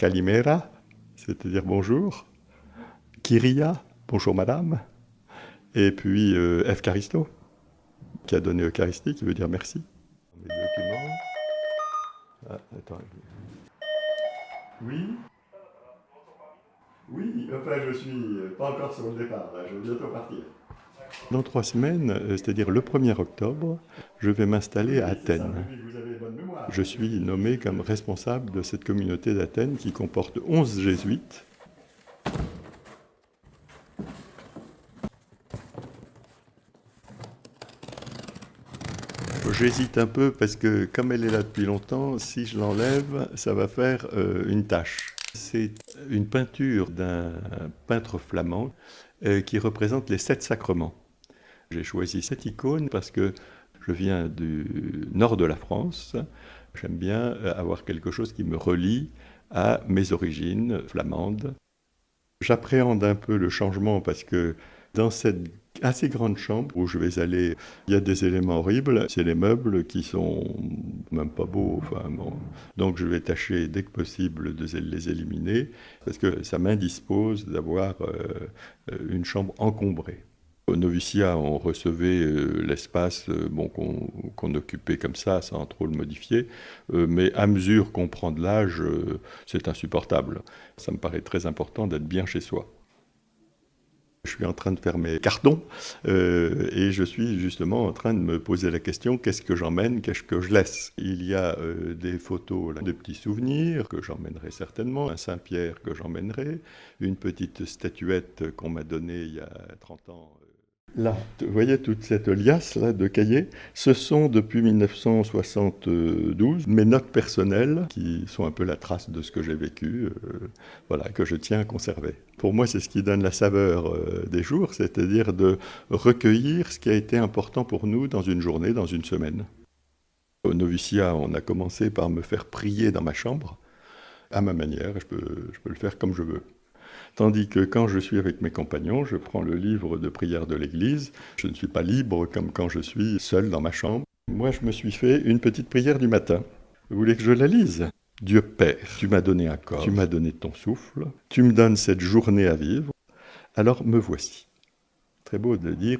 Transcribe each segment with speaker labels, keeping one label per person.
Speaker 1: Kalimera, c'est-à-dire bonjour. Kyria, bonjour madame. Et puis Evcharisto, qui a donné Eucharistie, qui veut dire merci. Mes documents. Ah, attends. Oui. Oui, enfin je suis pas encore sur le départ, là, je vais bientôt partir. Dans 3 semaines, c'est-à-dire le 1er octobre, je vais m'installer à Athènes. Je suis nommé comme responsable de cette communauté d'Athènes qui comporte 11 jésuites. J'hésite un peu parce que comme elle est là depuis longtemps, si je l'enlève, ça va faire une tache. C'est une peinture d'un peintre flamand qui représente les 7 sacrements. J'ai choisi cette icône parce que je viens du nord de la France. J'aime bien avoir quelque chose qui me relie à mes origines flamandes. J'appréhende un peu le changement parce que dans cette assez grande chambre où je vais aller, il y a des éléments horribles. C'est les meubles qui sont même pas beaux. Enfin, bon. Donc je vais tâcher dès que possible de les éliminer parce que ça m'indispose d'avoir une chambre encombrée. Au noviciat, on recevait l'espace bon, qu'on occupait comme ça, sans trop le modifier. Mais à mesure qu'on prend de l'âge, c'est insupportable. Ça me paraît très important d'être bien chez soi. Je suis en train de faire mes cartons et je suis justement en train de me poser la question, qu'est-ce que j'emmène, qu'est-ce que je laisse? Il y a des photos, là, de petits souvenirs que j'emmènerai certainement, un Saint-Pierre que j'emmènerai, une petite statuette qu'on m'a donnée il y a 30 ans. Là, vous voyez toute cette liasse là, de cahiers, ce sont depuis 1972 mes notes personnelles qui sont un peu la trace de ce que j'ai vécu, voilà, que je tiens à conserver. Pour moi, c'est ce qui donne la saveur des jours, c'est-à-dire de recueillir ce qui a été important pour nous dans une journée, dans une semaine. Au noviciat, on a commencé par me faire prier dans ma chambre, à ma manière, je peux le faire comme je veux. Tandis que quand je suis avec mes compagnons, je prends le livre de prière de l'Église. Je ne suis pas libre comme quand je suis seul dans ma chambre. Moi, je me suis fait une petite prière du matin. Vous voulez que je la lise? Dieu Père, tu m'as donné un corps, tu m'as donné ton souffle, tu me donnes cette journée à vivre, alors me voici. Très beau de dire,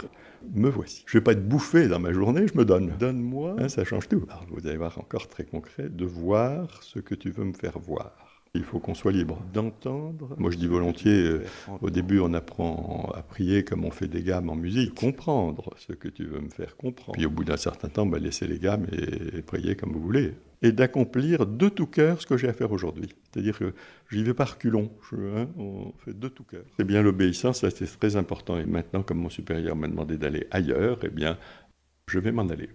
Speaker 1: me voici. Je ne vais pas être bouffé dans ma journée, je me donne. Donne-moi, hein, ça change tout. Alors vous allez voir encore très concret, de voir ce que tu veux me faire voir. Il faut qu'on soit libre d'entendre. Moi, je dis volontiers, au début, on apprend à prier comme on fait des gammes en musique. Comprendre ce que tu veux me faire comprendre. Puis au bout d'un certain temps, laissez les gammes et priez comme vous voulez. Et d'accomplir de tout cœur ce que j'ai à faire aujourd'hui. C'est-à-dire que j'y vais par reculons. On fait de tout cœur. C'est bien l'obéissance, ça c'est très important. Et maintenant, comme mon supérieur m'a demandé d'aller ailleurs, eh bien, je vais m'en aller.